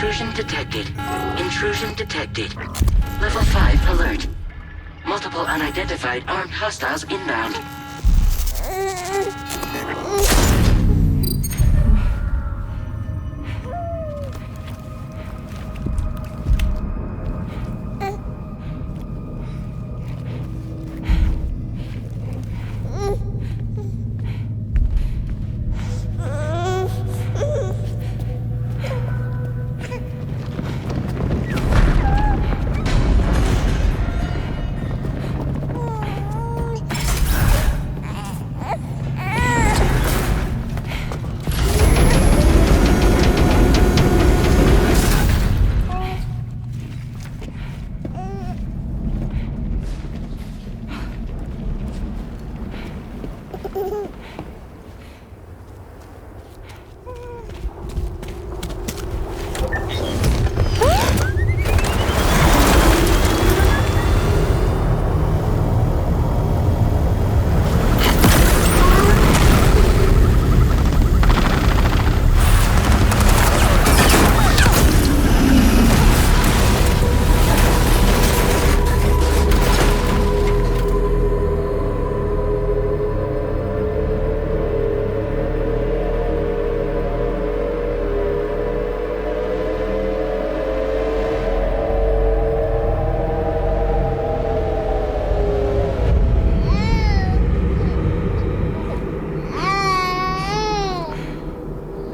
Intrusion detected. Intrusion detected. Level 5 alert. Multiple unidentified armed hostiles inbound.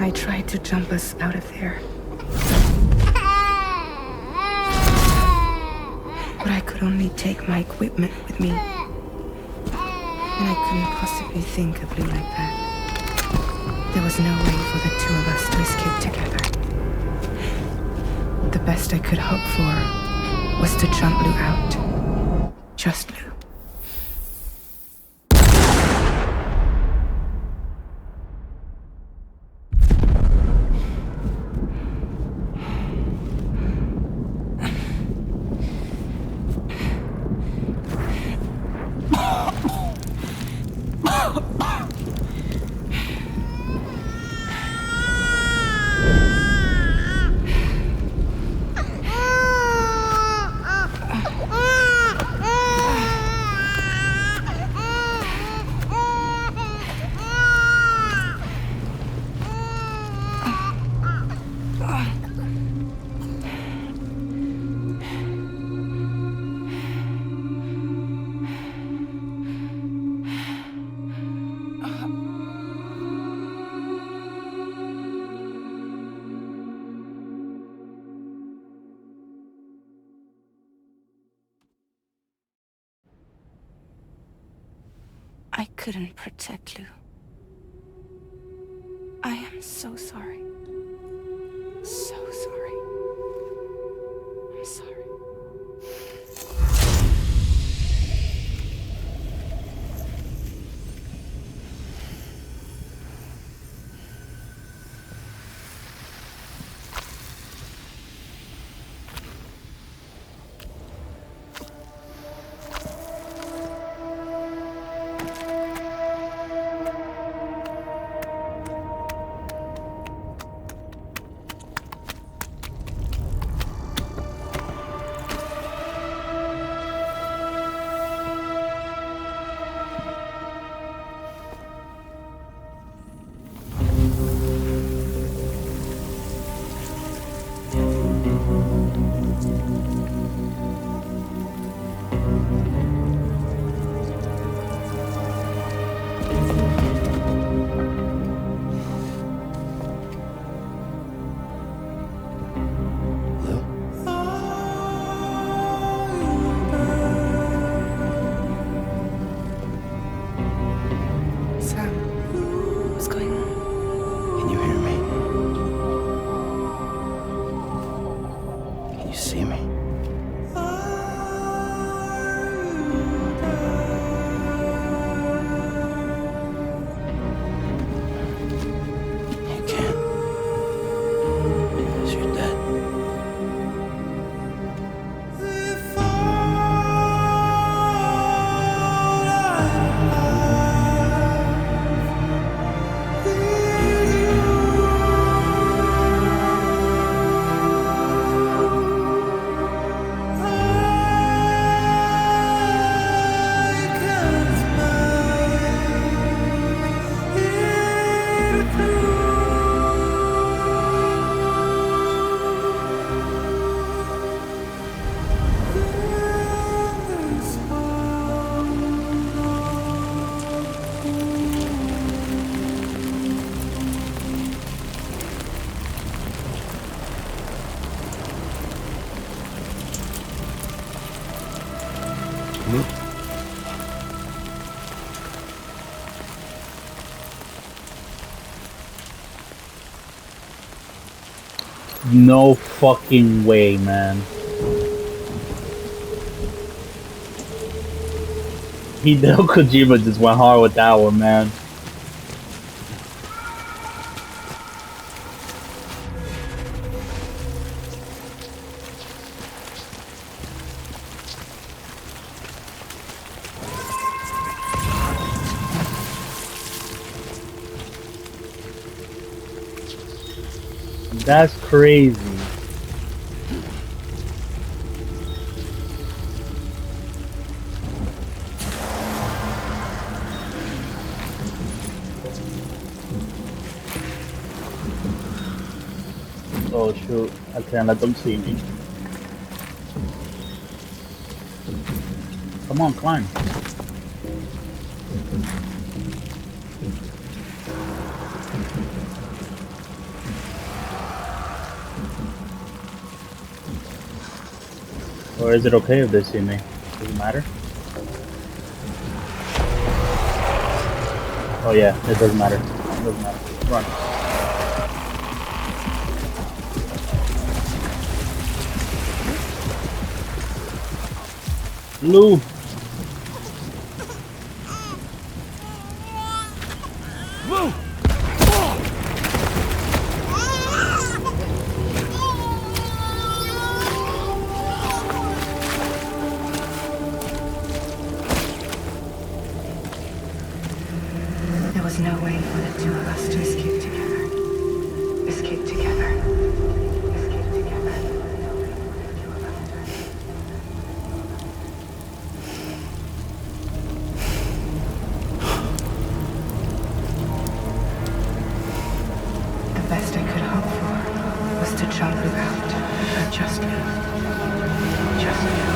I tried to jump us out of there. But I could only take my equipment with me. And I couldn't possibly think of Lou like that. There was no way for the two of us to escape together. The best I could hope for was to jump Lou out. Just Lou. I couldn't protect Lou. I am so sorry. So sorry. I'm sorry. No fucking way, man. Hideokojima just went hard with that one, man. That's crazy. Oh shoot, I can't let them see me. Come on, climb. Or is it okay if they see me? Does it matter? Oh yeah, it doesn't matter. It doesn't matter. Run. Lou! There was no way for the two of us to escape together. Escape together. Escape together. The best I could hope for was to jump without, but just live. Just live.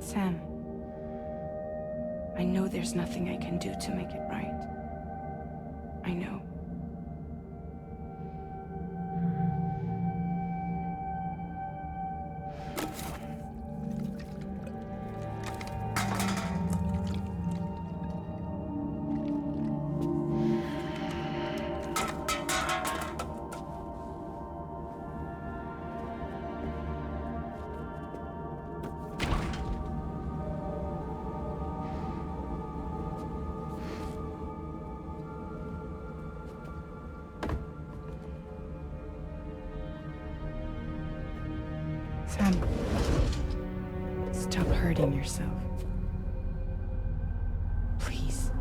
Sam, I know there's nothing I can do to make it right. I know. Sam, stop hurting yourself. Please.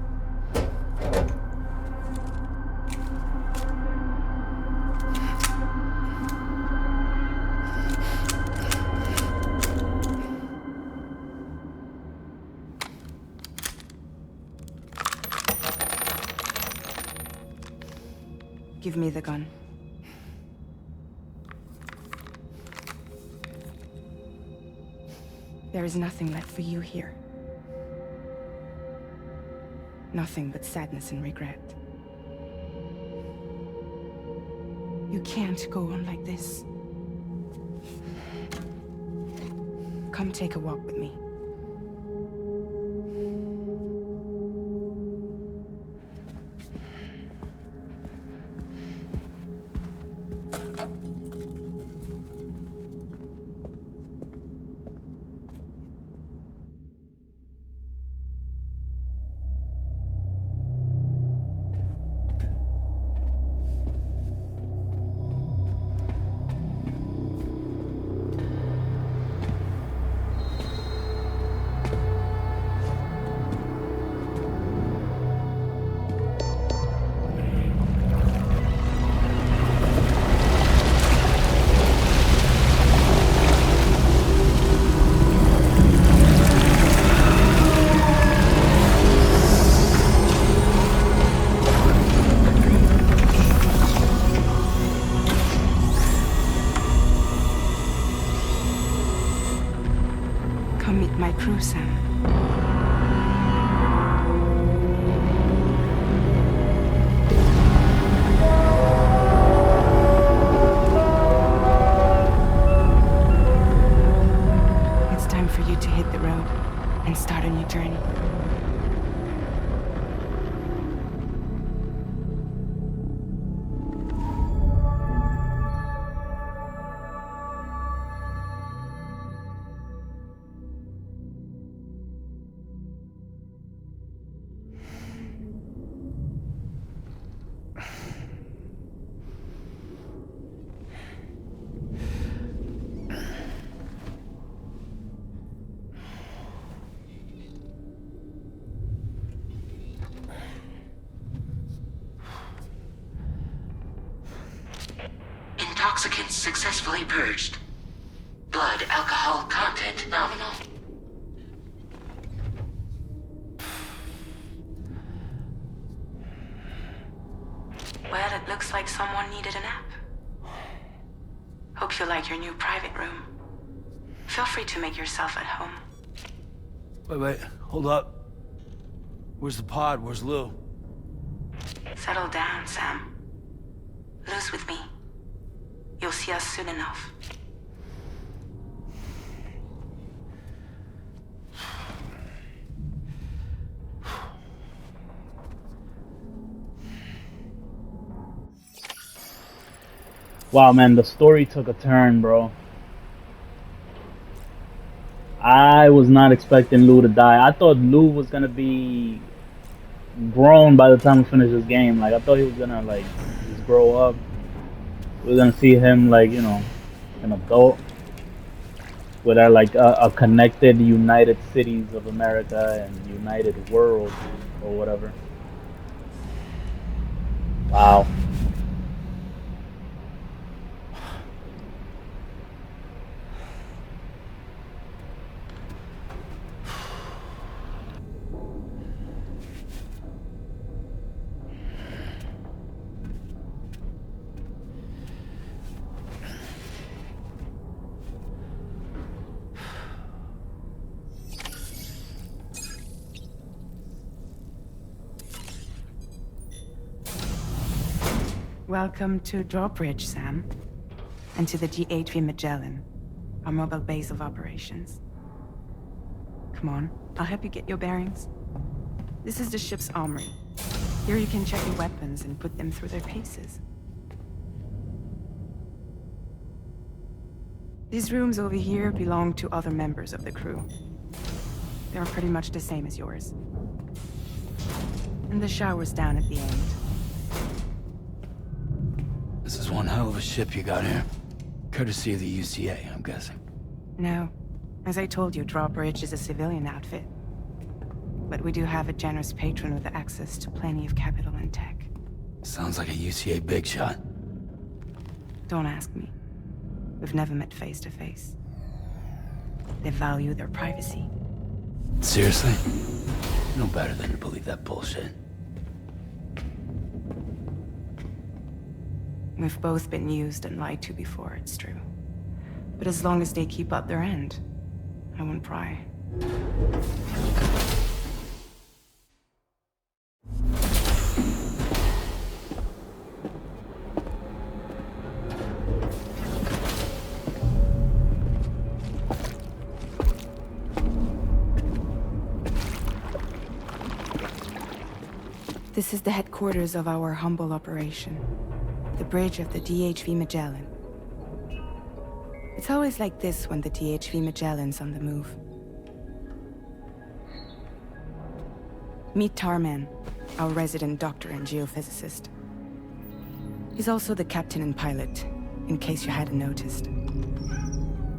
Give me the gun. There is nothing left for you here. Nothing but sadness and regret. You can't go on like this. Come take a walk with me. know, Sam. It's time for you to hit the road and start a new journey. Intoxicants successfully purged. Blood alcohol content nominal. Well, it looks like someone needed a nap. Hope you like your new private room. Feel free to make yourself at home. Wait, hold up. Where's the pod? Where's Lou? Settle down, Sam. Lou's with me. You'll see us soon enough. Wow, man, the story took a turn, bro. I was not expecting Lou to die. I thought Lou was gonna be grown by the time we finish this game. Like, I thought he was gonna, like, just grow up. We're gonna see him, like, you know, an adult with our, like, a connected United Cities of America and United World or whatever. Wow. Welcome to Drawbridge, Sam. And to the GHV Magellan, our mobile base of operations. Come on, I'll help you get your bearings. This is the ship's armory. Here you can check your weapons and put them through their paces. These rooms over here belong to other members of the crew. They're pretty much the same as yours. And the shower's down at the end. This is one hell of a ship you got here. Courtesy of the UCA, I'm guessing. No. As I told you, Drawbridge is a civilian outfit. But we do have a generous patron with access to plenty of capital and tech. Sounds like a UCA big shot. Don't ask me. We've never met face to face. They value their privacy. Seriously? No better than to believe that bullshit. We've both been used and lied to before, it's true. But as long as they keep up their end, I won't pry. This is the headquarters of our humble operation. The bridge of the DHV Magellan. It's always like this when the DHV Magellan's on the move. Meet Tarman, our resident doctor and geophysicist. He's also the captain and pilot, in case you hadn't noticed.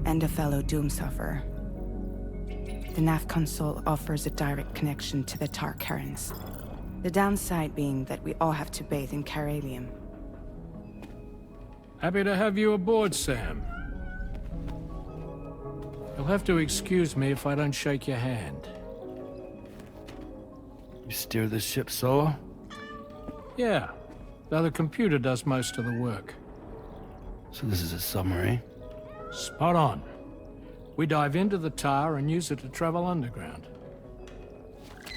And a fellow doom sufferer. The nav console offers a direct connection to the tar currents. The downside being that we all have to bathe in caralium. Happy to have you aboard, Sam. You'll have to excuse me if I don't shake your hand. You steer this ship solo? Yeah, though the computer does most of the work. So this is a submarine? Spot on. We dive into the tower and use it to travel underground.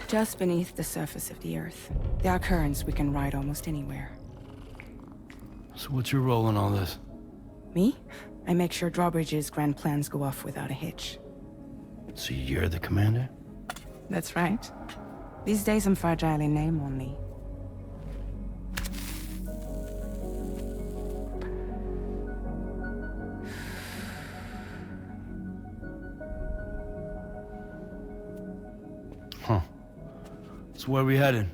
Just beneath the surface of the Earth, there are currents we can ride almost anywhere. So what's your role in all this? Me? I make sure Drawbridge's grand plans go off without a hitch. So you're the commander? That's right. These days I'm fragile in name only. Huh. So where are we headed?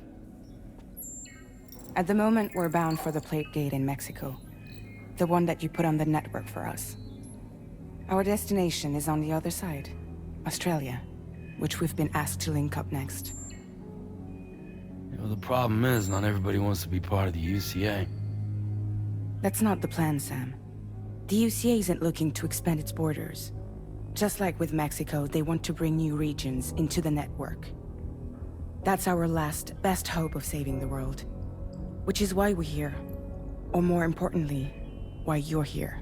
At the moment, we're bound for the Plate Gate in Mexico. The one that you put on the network for us. Our destination is on the other side, Australia, which we've been asked to link up next. You know, the problem is, not everybody wants to be part of the UCA. That's not the plan, Sam. The UCA isn't looking to expand its borders. Just like with Mexico, they want to bring new regions into the network. That's our last, best hope of saving the world. Which is why we're here. Or more importantly, why you're here.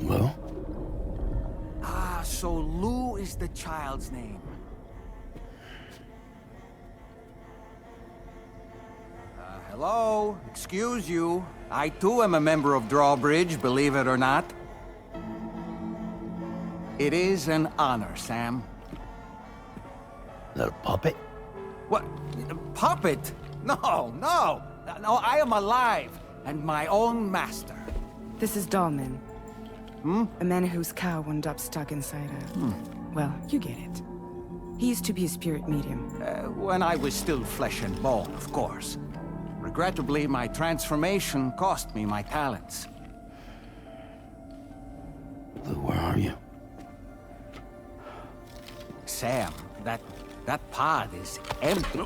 Well? So Lou is the child's name. Hello? Excuse you. I too am a member of Drawbridge, believe it or not. It is an honor, Sam. Is that a puppet? What? A puppet? No, no! No, I am alive, and my own master. This is Dahlman. A man whose cow wound up stuck inside a... Well, you get it. He used to be a spirit medium. When I was still flesh and bone, of course. Regrettably, my transformation cost me my talents. Lou, where are you? Sam, that pod is empty.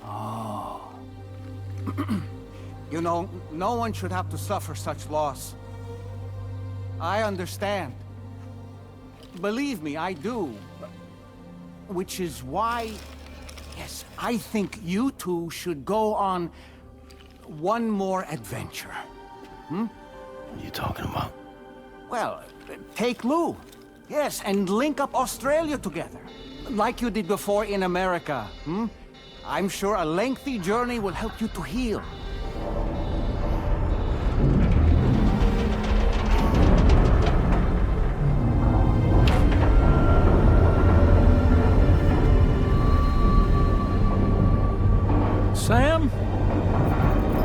Oh. You know, no one should have to suffer such loss. I understand. Believe me, I do. Which is why, yes, I think you two should go on one more adventure. What are you talking about? Well, take Lou. Yes, and link up Australia together. Like you did before in America. I'm sure a lengthy journey will help you to heal. Sam,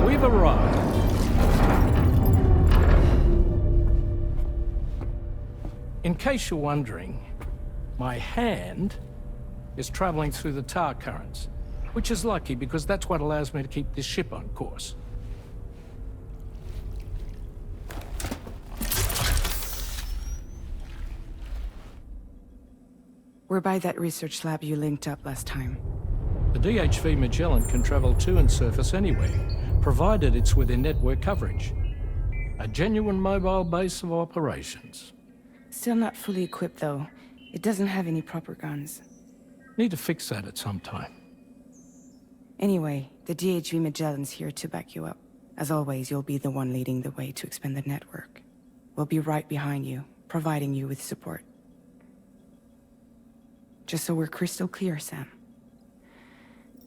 we've arrived. In case you're wondering, my hand is traveling through the tar currents, which is lucky because that's what allows me to keep this ship on course. We're by that research lab you linked up last time. The DHV Magellan can travel to and surface anywhere, provided it's within network coverage. A genuine mobile base of operations. Still not fully equipped, though. It doesn't have any proper guns. Need to fix that at some time. Anyway, the DHV Magellan's here to back you up. As always, you'll be the one leading the way to expand the network. We'll be right behind you, providing you with support. Just so we're crystal clear, Sam.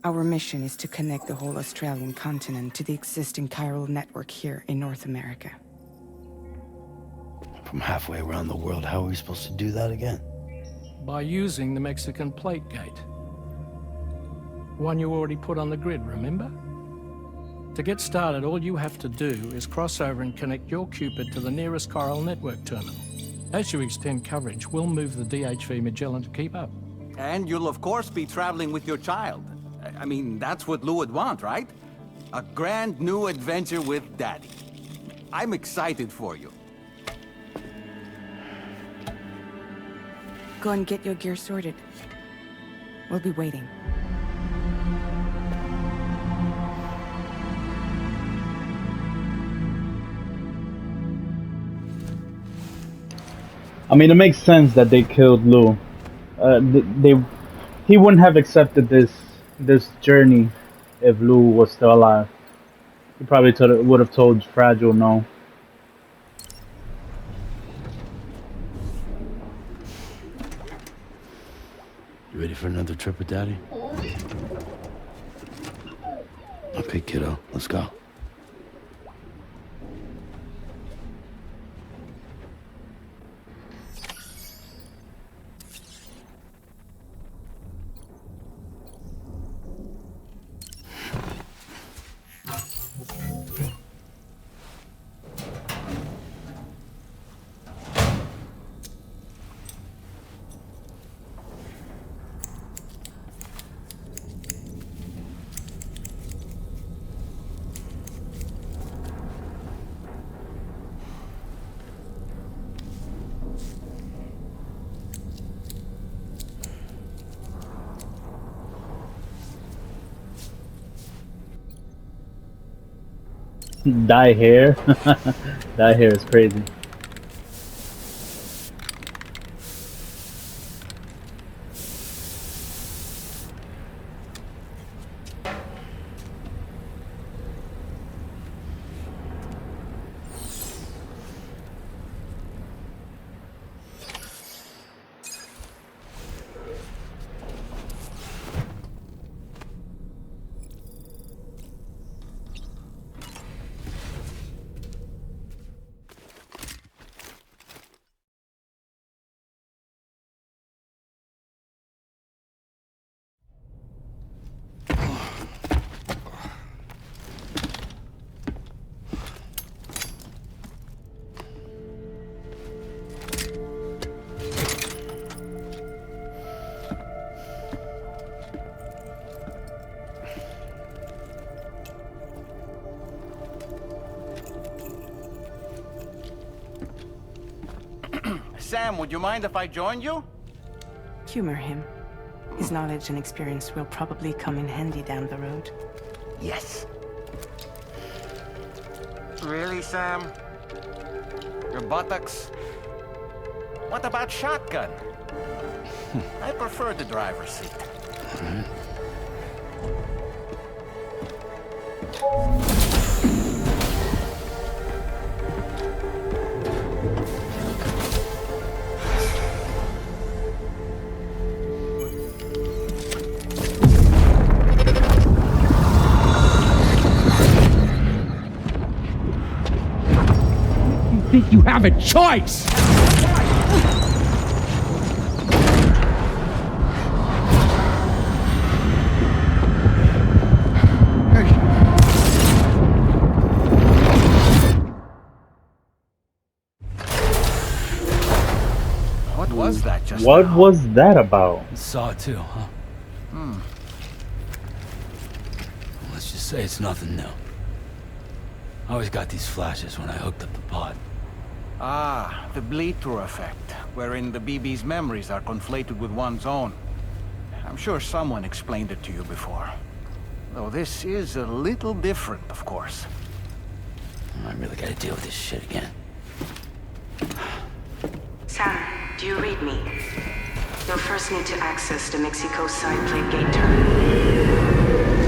Our mission is to connect the whole Australian continent to the existing chiral network here in North America. From halfway around the world, how are we supposed to do that again? By using the Mexican Plate Gate. One you already put on the grid, remember? To get started, all you have to do is cross over and connect your Cupid to the nearest chiral network terminal. As you extend coverage, we'll move the DHV Magellan to keep up. And you'll of course be traveling with your child. I mean, that's what Lou would want, right? A grand new adventure with Daddy. I'm excited for you. Go and get your gear sorted. We'll be waiting. I mean, it makes sense that they killed Lou. He wouldn't have accepted this journey if Lou was still alive. He probably would have told Fragile no. You ready for another trip with Daddy? Okay, kiddo, let's go. Dye hair. Dye hair is crazy. Sam, would you mind if I joined you? Humor him. His knowledge and experience will probably come in handy down the road. Yes. Really, Sam? Your buttocks? What about shotgun? I prefer the driver's seat. Think you have a choice? What was that just What now? was that about? Saw it too, huh? Let's just say it's nothing new. I always got these flashes when I hooked up the pod. Ah, the bleed-through effect, wherein the BB's memories are conflated with one's own. I'm sure someone explained it to you before. Though this is a little different, of course. I really gotta deal with this shit again. Sam, do you read me? You'll first need to access the Mexico side plate gate terminal.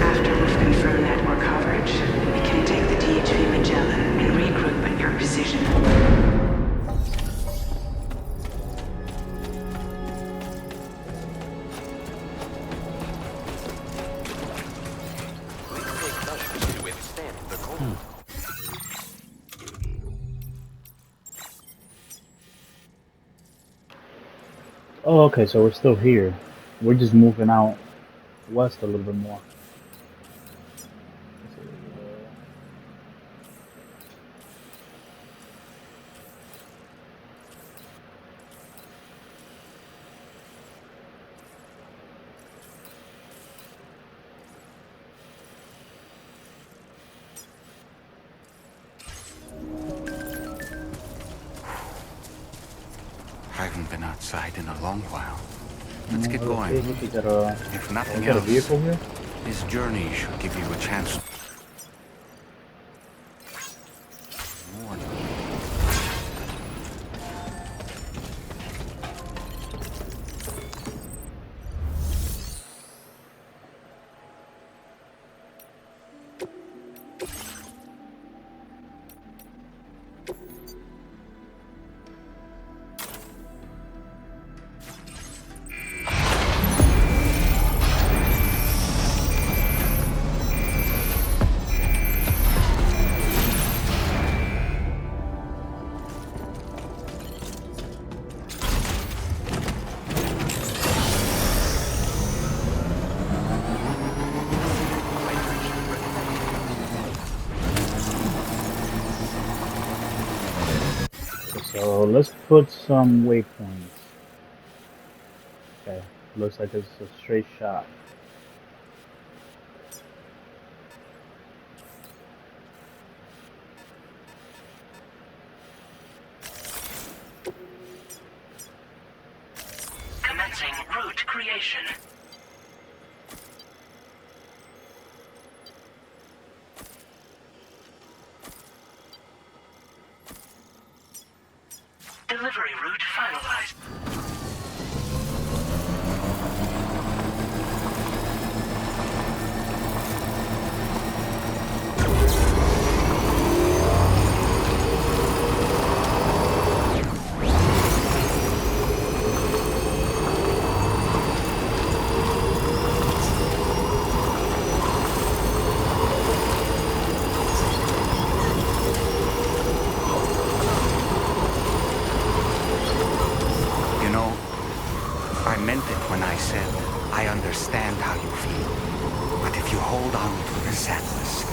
After we've confirmed network coverage, we can take the DHV Magellan and regroup at your position. Oh, okay, so we're still here. We're just moving out west a little bit more. I haven't been outside in a long while. Let's get going. If nothing Got a else, vehicle here? this journey should give you a chance. So let's put some waypoints. Okay, looks like it's a straight shot. Commencing route creation. Delivery route finalized. You know, I meant it when I said I understand how you feel. But if you hold on to the sadness,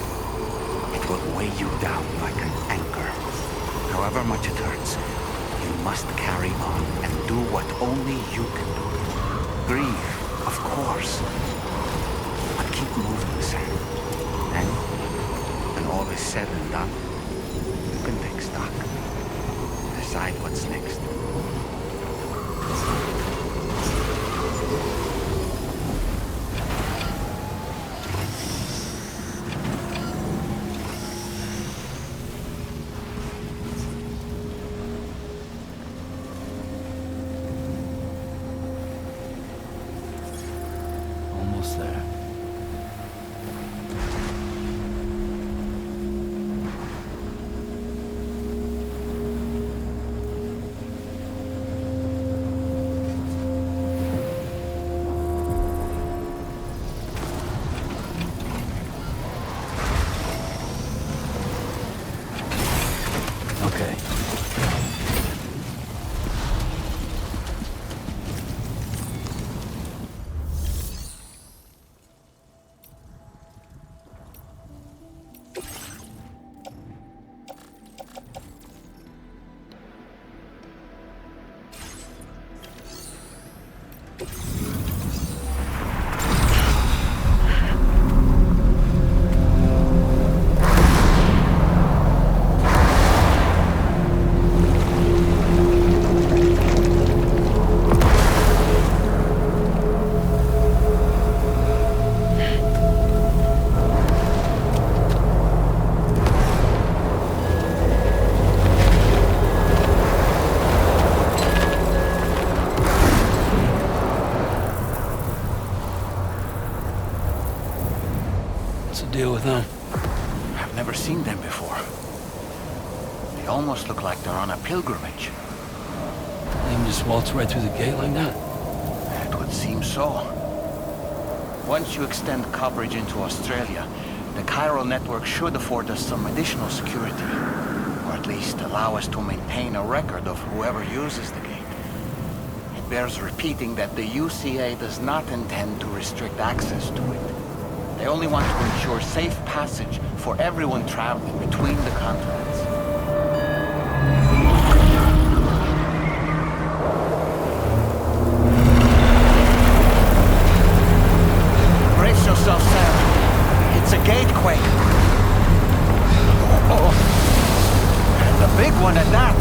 it will weigh you down like an anchor. However much it hurts, you must carry on and do what only you can do. Grieve, of course, but keep moving, Sam. And when all is said and done, you can take stock. Decide what's next. Almost there. Okay. What's the deal with them? I've never seen them before. They almost look like they're on a pilgrimage. They can just waltz right through the gate like that? It would seem so. Once you extend coverage into Australia, the chiral network should afford us some additional security. Or at least allow us to maintain a record of whoever uses the gate. It bears repeating that the UCA does not intend to restrict access to it. They only want to ensure safe passage for everyone traveling between the continents. Brace yourself, Sam. It's a gatequake. Oh, and a big one at that.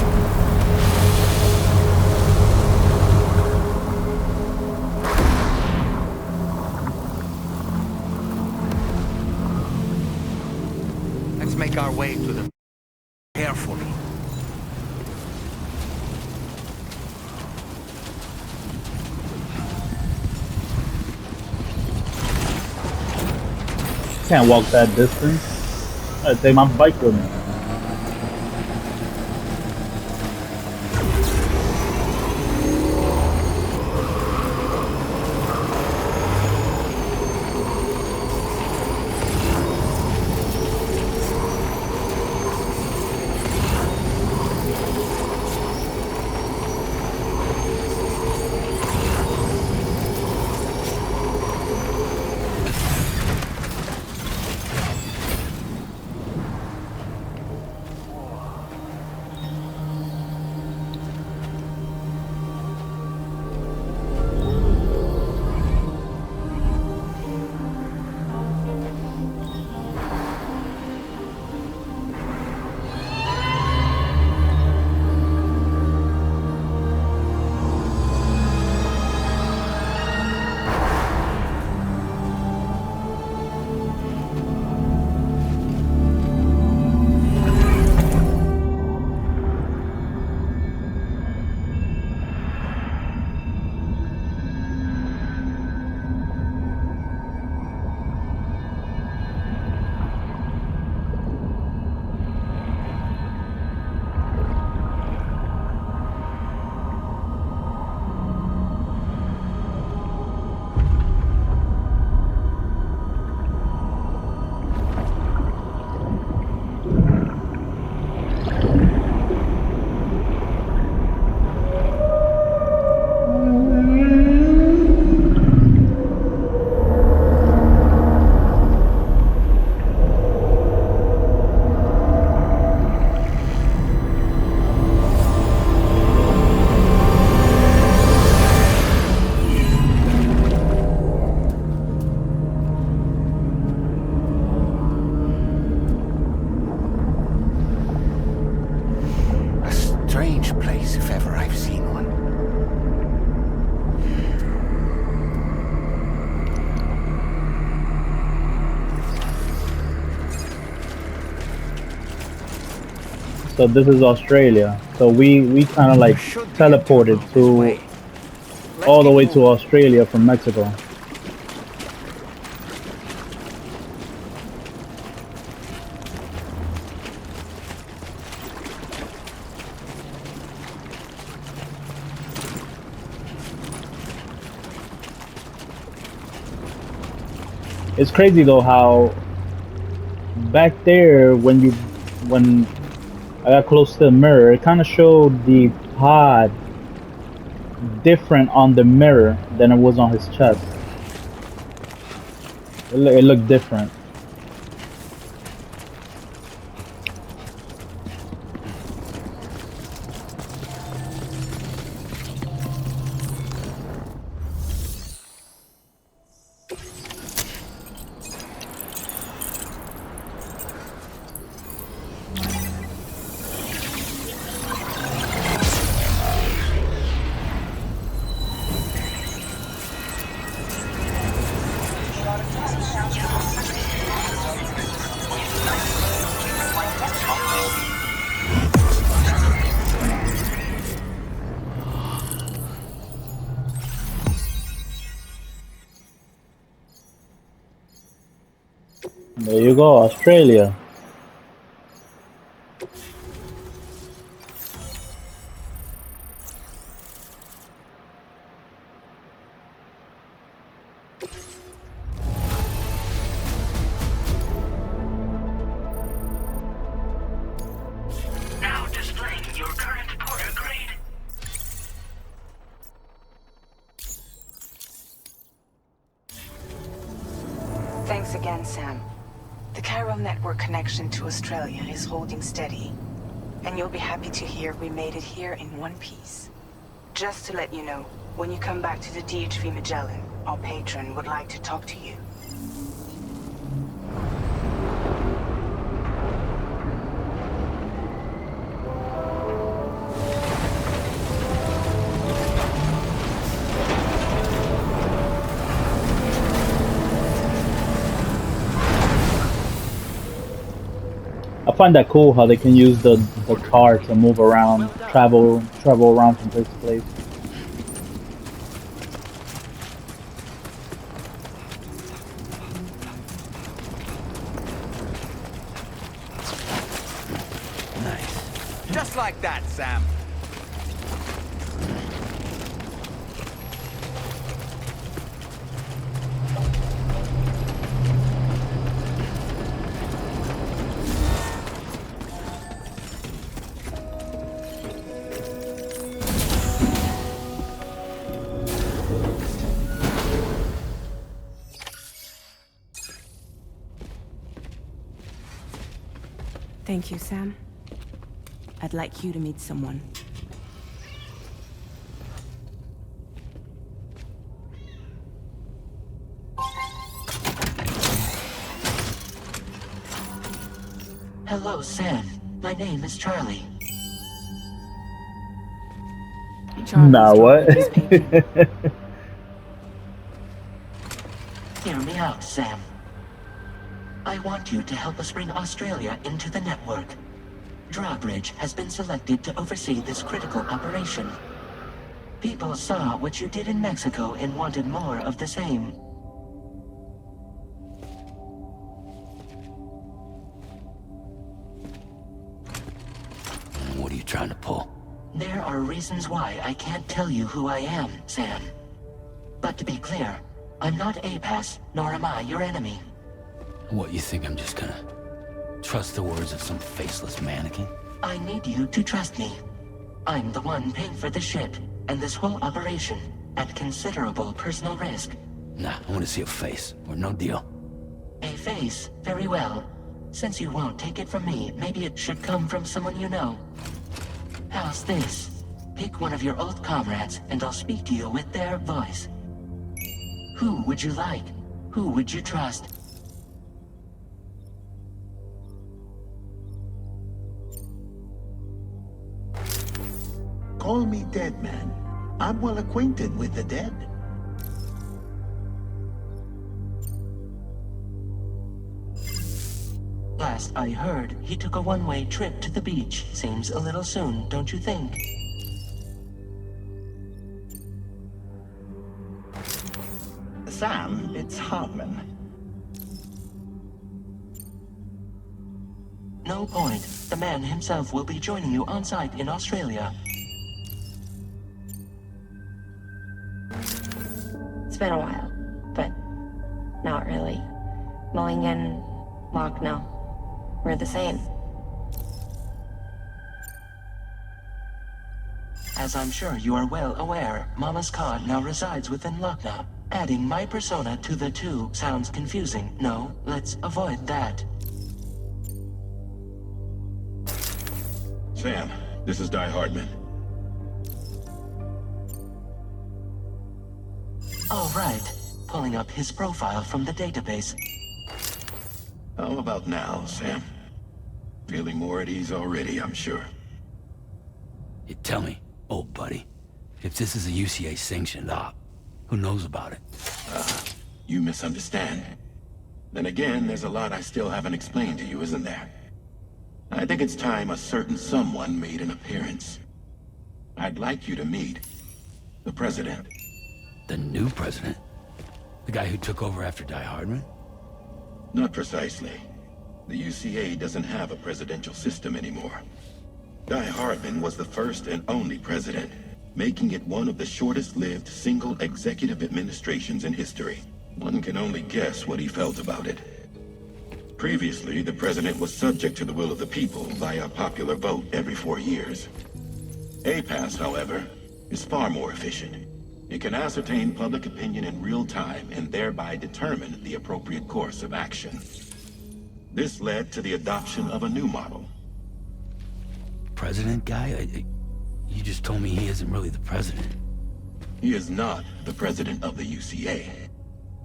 Let's make our way to the... carefully. Can't walk that distance. I take my bike with me. So this is Australia. So we kind of like There should be a teleported tunnel this to way. Let's all the keep way to moving. Australia from Mexico. It's crazy though how back there when I got close to the mirror, it kind of showed the pod different on the mirror than it was on his chest. It looked different. There you go, Australia. Now displaying your current porter grade. Thanks again, Sam. The chiral network connection to Australia is holding steady. And you'll be happy to hear we made it here in one piece. Just to let you know, when you come back to the DHV Magellan, our patron would like to talk to you. I find that cool how they can use the car to move around, travel around from place to place. Nice. Just like that, Sam. Thank you, Sam. I'd like you to meet someone. Hello, Sam. My name is Charlie. Charlie's Nah, what? Jordan's patron. Hear me out, Sam. I want you to help us bring Australia into the network. Drawbridge has been selected to oversee this critical operation. People saw what you did in Mexico and wanted more of the same. What are you trying to pull? There are reasons why I can't tell you who I am, Sam. But to be clear, I'm not APAS, nor am I your enemy. What, you think I'm just gonna trust the words of some faceless mannequin? I need you to trust me. I'm the one paying for the ship and this whole operation at considerable personal risk. Nah, I want to see a face, or no deal. A face, very well. Since you won't take it from me, maybe it should come from someone you know. How's this? Pick one of your old comrades, and I'll speak to you with their voice. Who would you like? Who would you trust? Call me Dead Man. I'm well acquainted with the dead. Last I heard, he took a one-way trip to the beach. Seems a little soon, don't you think? Sam, it's Hartman. No point. The man himself will be joining you on site in Australia. It's been a while, but not really. Mulligan, Lochno, we're the same. As I'm sure you are well aware, Mama's car now resides within Lochna. Adding my persona to the two sounds confusing. No, let's avoid that. Sam, this is Di Hardman. All right. Pulling up his profile from the database. How about now, Sam? Feeling more at ease already, I'm sure. You tell me, old buddy, if this is a UCA sanctioned op, who knows about it? You misunderstand. Then again, there's a lot I still haven't explained to you, isn't there? I think it's time a certain someone made an appearance. I'd like you to meet the President. The new president? The guy who took over after Di Hardman? Not precisely. The UCA doesn't have a presidential system anymore. Di Hardman was the first and only president, making it one of the shortest-lived single executive administrations in history. One can only guess what he felt about it. Previously, the president was subject to the will of the people via a popular vote every 4 years. APAS, however, is far more efficient. It can ascertain public opinion in real time and thereby determine the appropriate course of action. This led to the adoption of a new model. President guy? You just told me he isn't really the president. He is not the president of the UCA.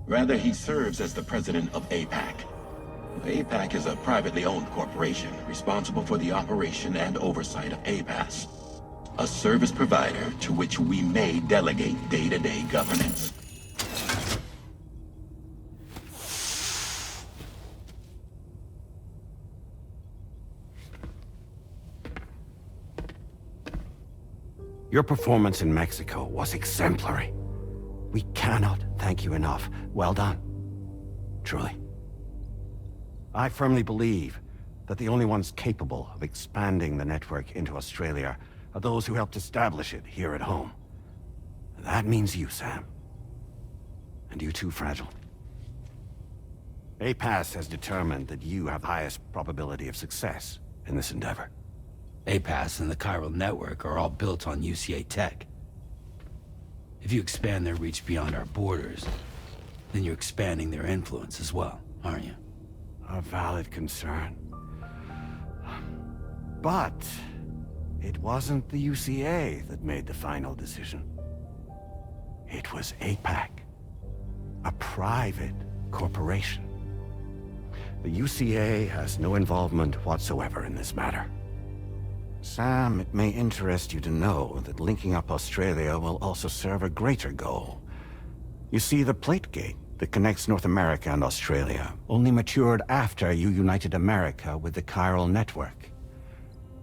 Rather, he serves as the president of APAC. APAC is a privately owned corporation responsible for the operation and oversight of APAS, a service provider to which we may delegate day-to-day governance. Your performance in Mexico was exemplary. We cannot thank you enough. Well done. Truly. I firmly believe that the only ones capable of expanding the network into Australia are those who helped establish it here at home. That means you, Sam. And you too, Fragile. APAS has determined that you have the highest probability of success in this endeavor. APAS and the chiral network are all built on UCA tech. If you expand their reach beyond our borders, then you're expanding their influence as well, aren't you? A valid concern. But it wasn't the UCA that made the final decision. It was APAC, a private corporation. The UCA has no involvement whatsoever in this matter. Sam, it may interest you to know that linking up Australia will also serve a greater goal. You see, the plate gate that connects North America and Australia only matured after you united America with the chiral network.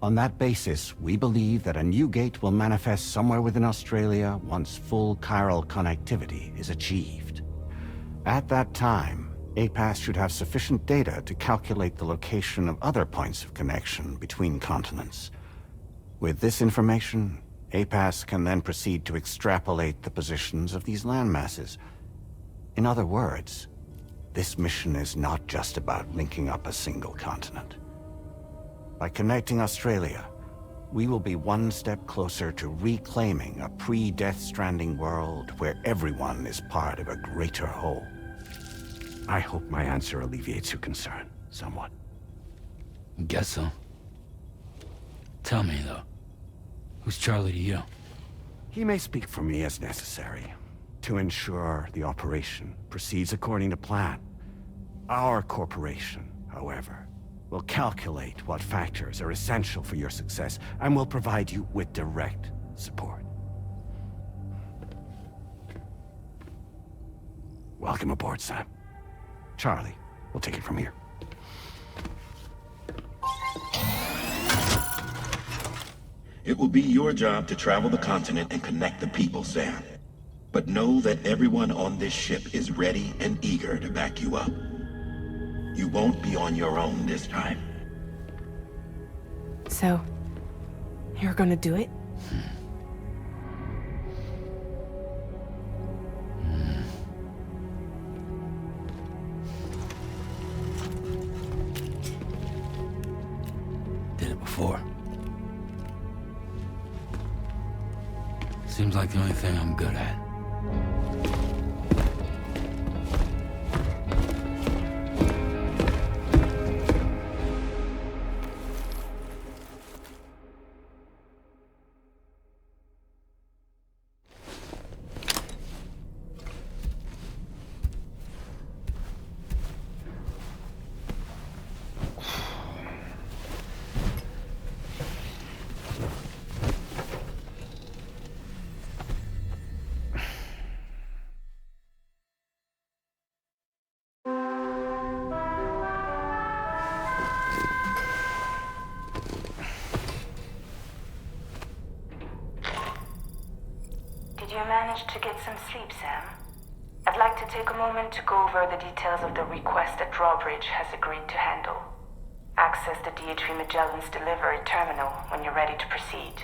On that basis, we believe that a new gate will manifest somewhere within Australia once full chiral connectivity is achieved. At that time, APAS should have sufficient data to calculate the location of other points of connection between continents. With this information, APAS can then proceed to extrapolate the positions of these landmasses. In other words, this mission is not just about linking up a single continent. By connecting Australia, we will be one step closer to reclaiming a pre-Death Stranding world where everyone is part of a greater whole. I hope my answer alleviates your concern somewhat. Guess so. Tell me, though, who's Charlie to you? He may speak for me as necessary to ensure the operation proceeds according to plan. Our corporation, however, will calculate what factors are essential for your success and will provide you with direct support. Welcome aboard, Sam. Charlie, we'll take it from here. It will be your job to travel the continent and connect the people, Sam. But know that everyone on this ship is ready and eager to back you up. You won't be on your own this time. So, you're gonna do it? Did it before. Seems like the only thing I'm good at. Did you manage to get some sleep, Sam? I'd like to take a moment to go over the details of the request that Drawbridge has agreed to handle. Access the DHV Magellan's delivery terminal when you're ready to proceed.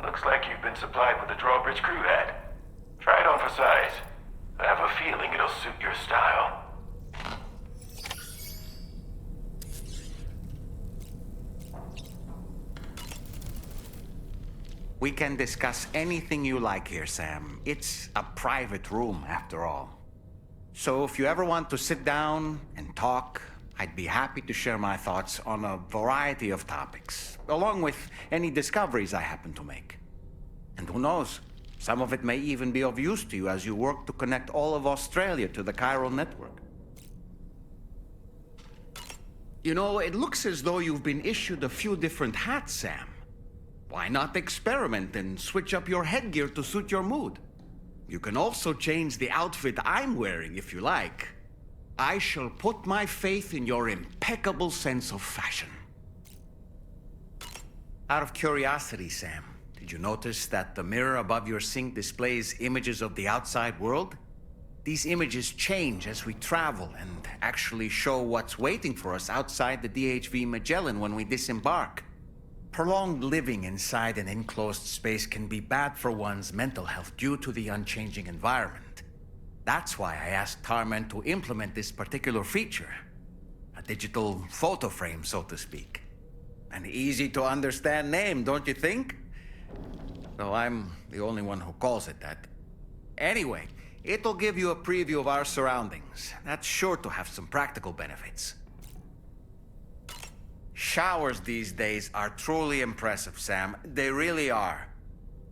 Looks like you've been supplied with the Drawbridge crew hat. Try it on for size. I have a feeling it'll suit your style. We can discuss anything you like here, Sam. It's a private room, after all. So if you ever want to sit down and talk, I'd be happy to share my thoughts on a variety of topics, along with any discoveries I happen to make. And who knows, some of it may even be of use to you as you work to connect all of Australia to the chiral network. You know, it looks as though you've been issued a few different hats, Sam. Why not experiment and switch up your headgear to suit your mood? You can also change the outfit I'm wearing if you like. I shall put my faith in your impeccable sense of fashion. Out of curiosity, Sam, did you notice that the mirror above your sink displays images of the outside world? These images change as we travel and actually show what's waiting for us outside the DHV Magellan when we disembark. Prolonged living inside an enclosed space can be bad for one's mental health due to the unchanging environment. That's why I asked Tarman to implement this particular feature. A digital photo frame, so to speak. An easy-to-understand name, don't you think? Though I'm the only one who calls it that. Anyway, it'll give you a preview of our surroundings. That's sure to have some practical benefits. Showers these days are truly impressive, Sam. They really are.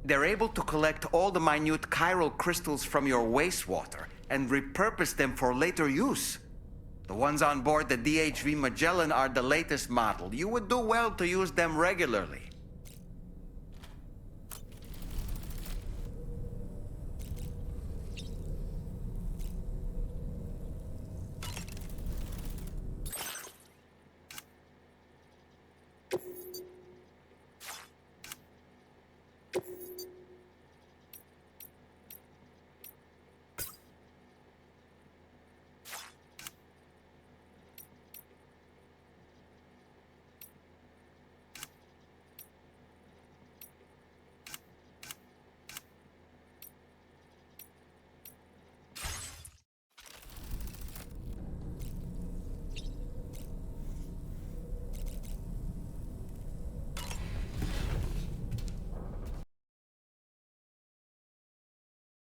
They're able to collect all the minute chiral crystals from your wastewater and repurpose them for later use. The ones on board the DHV Magellan are the latest model. You would do well to use them regularly.